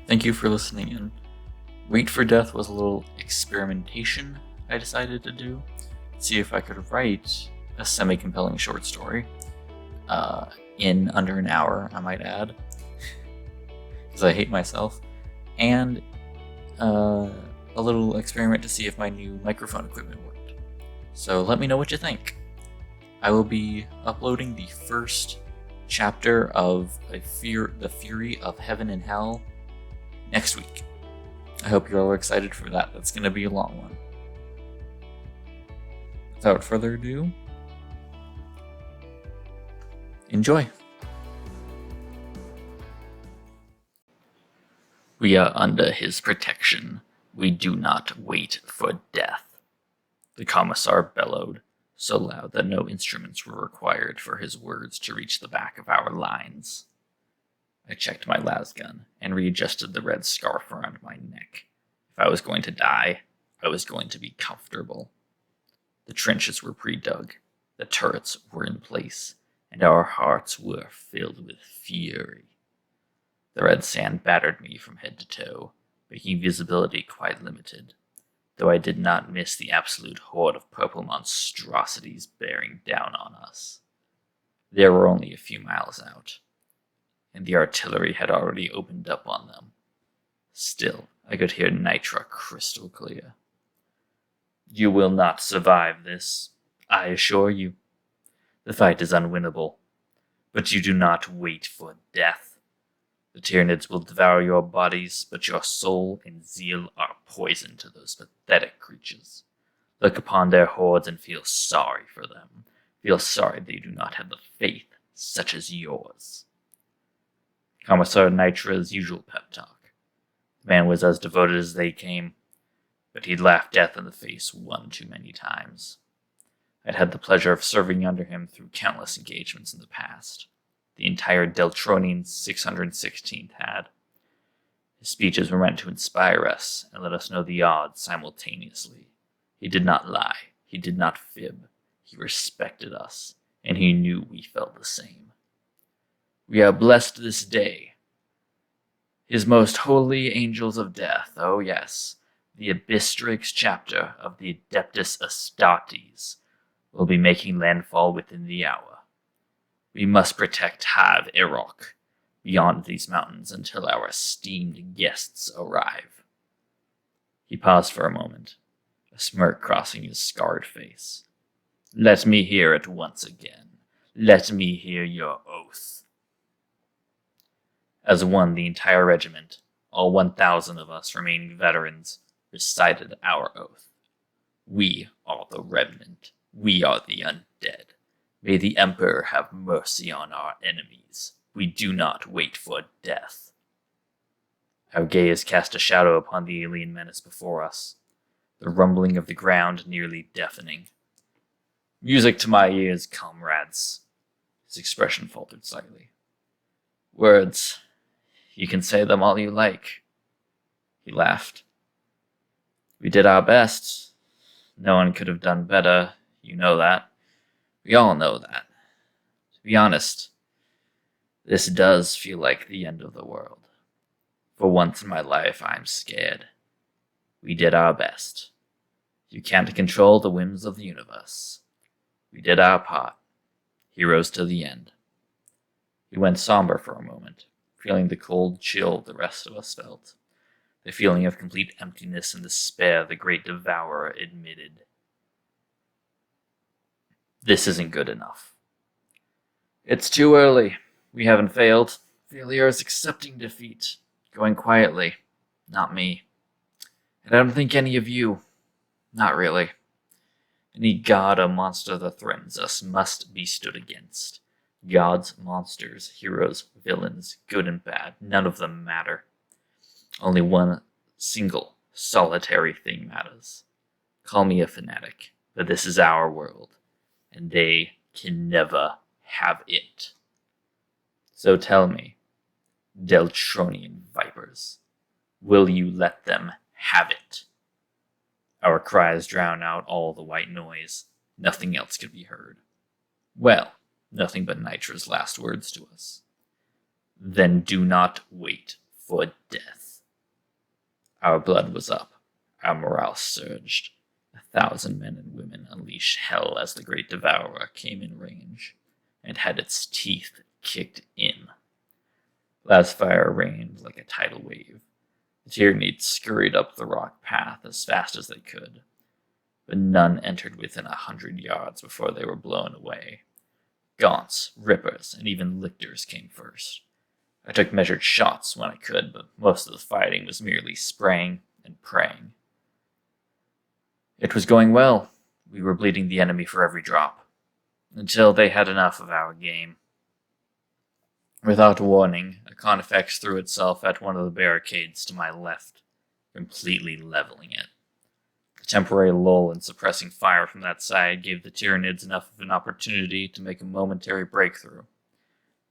Thank you for listening in. Wait for Death was a little experimentation I decided to do. See if I could write a semi-compelling short story. In under an hour, I might add. Because I hate myself. And a little experiment to see if my new microphone equipment worked. So let me know what you think. I will be uploading the first chapter of The Fury of Heaven and Hell next week. I hope you're all excited for that. That's going to be a long one. Without further ado, enjoy. We are under his protection. We do not wait for death. The commissar bellowed, so loud that no instruments were required for his words to reach the back of our lines. I checked my lasgun and readjusted the red scarf around my neck. If I was going to die, I was going to be comfortable. The trenches were pre-dug, the turrets were in place, and our hearts were filled with fury. The red sand battered me from head to toe, making visibility quite limited, though I did not miss the absolute horde of purple monstrosities bearing down on us. They were only a few miles out, and the artillery had already opened up on them. Still, I could hear Nitra crystal clear. You will not survive this, I assure you. The fight is unwinnable, but you do not wait for death. The Tyranids will devour your bodies, but your soul and zeal are poison to those pathetic creatures. Look upon their hordes and feel sorry for them. Feel sorry they do not have the faith such as yours. Commissar Nitra's usual pep talk. The man was as devoted as they came, but he'd laughed death in the face one too many times. I'd had the pleasure of serving under him through countless engagements in the past. The entire Deltronian 616th had. His speeches were meant to inspire us and let us know the odds simultaneously. He did not lie. He did not fib. He respected us, and he knew we felt the same. We are blessed this day. His most holy angels of death, oh yes, the Abystrix chapter of the Adeptus Astartes, will be making landfall within the hour. We must protect Hav Erok beyond these mountains until our esteemed guests arrive. He paused for a moment, a smirk crossing his scarred face. Let me hear it once again. Let me hear your oath. As one, the entire regiment, all 1,000 of us remaining veterans, recited our oath. We are the remnant. We are the undead. May the Emperor have mercy on our enemies. We do not wait for death. Our gaze cast a shadow upon the alien menace before us, the rumbling of the ground nearly deafening. Music to my ears, comrades. His expression faltered slightly. Words. You can say them all you like. He laughed. We did our best. No one could have done better. You know that. We all know that. To be honest, this does feel like the end of the world. For once in my life, I'm scared. We did our best. You can't control the whims of the universe. We did our part. Heroes to the end. He went somber for a moment, feeling the cold chill the rest of us felt, the feeling of complete emptiness and despair the great devourer admitted. This isn't good enough. It's too early. We haven't failed. Failure is accepting defeat, going quietly. Not me. And I don't think any of you. Not really. Any god or monster that threatens us must be stood against. Gods, monsters, heroes, villains, good and bad, none of them matter. Only one single, solitary thing matters. Call me a fanatic, but this is our world, and they can never have it. So tell me, Deltronian vipers, will you let them have it? Our cries drown out all the white noise. Nothing else could be heard. Well, nothing but Nitra's last words to us. Then do not wait for death. Our blood was up. Our morale surged. 1,000 men and women unleashed hell as the great devourer came in range and had its teeth kicked in. Last fire rained like a tidal wave. The Tyranids scurried up the rock path as fast as they could, but none entered within 100 yards before they were blown away. Gaunts, rippers, and even lictors came first. I took measured shots when I could, but most of the fighting was merely spraying and praying. It was going well. We were bleeding the enemy for every drop, until they had enough of our game. Without warning, a Carnifex threw itself at one of the barricades to my left, completely leveling it. The temporary lull in suppressing fire from that side gave the Tyranids enough of an opportunity to make a momentary breakthrough.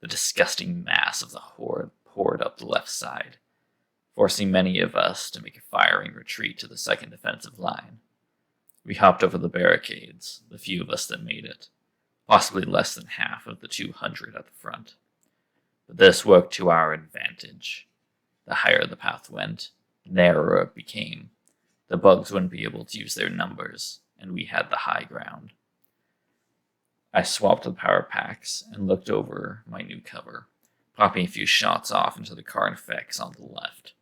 The disgusting mass of the horde poured up the left side, forcing many of us to make a firing retreat to the second defensive line. We hopped over the barricades, the few of us that made it, possibly less than half of the 200 at the front. But this worked to our advantage. The higher the path went, the narrower it became. The bugs wouldn't be able to use their numbers, and we had the high ground. I swapped the power packs and looked over my new cover, popping a few shots off into the Carnifex on the left.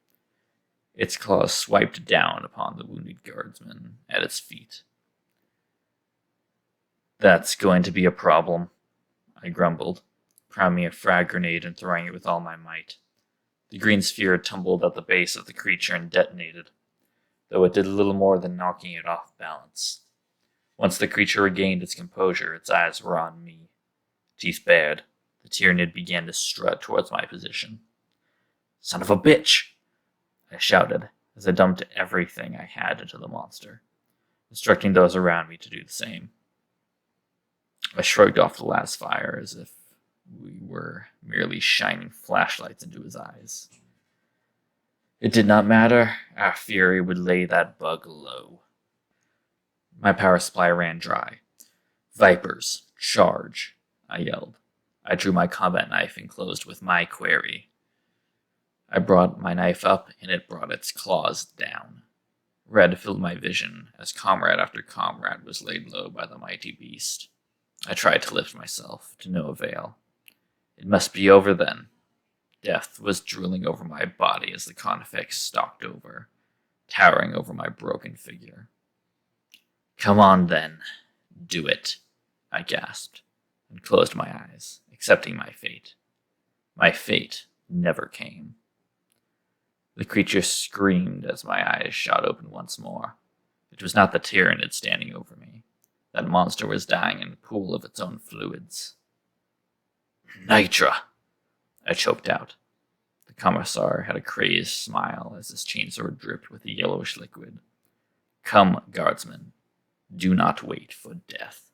Its claws swiped down upon the wounded guardsman at its feet. "That's going to be a problem," I grumbled, priming a frag grenade and throwing it with all my might. The green sphere tumbled at the base of the creature and detonated, though it did little more than knocking it off balance. Once the creature regained its composure, its eyes were on me. Teeth bared, the Tyranid began to strut towards my position. "Son of a bitch!" I shouted as I dumped everything I had into the monster, instructing those around me to do the same. I shrugged off the last fire as if we were merely shining flashlights into his eyes. It did not matter. Our fury would lay that bug low. My power supply ran dry. "Vipers, charge!" I yelled. I drew my combat knife and closed with my query. I brought my knife up, and it brought its claws down. Red filled my vision as comrade after comrade was laid low by the mighty beast. I tried to lift myself, to no avail. It must be over then. Death was drooling over my body as the Carnifex stalked over, towering over my broken figure. "Come on, then. Do it," I gasped, and closed my eyes, accepting my fate. My fate never came. The creature screamed as my eyes shot open once more. It was not the Tyranid standing over me. That monster was dying in a pool of its own fluids. "Nitra!" I choked out. The Commissar had a crazed smile as his chainsword dripped with a yellowish liquid. "Come, guardsmen. Do not wait for death."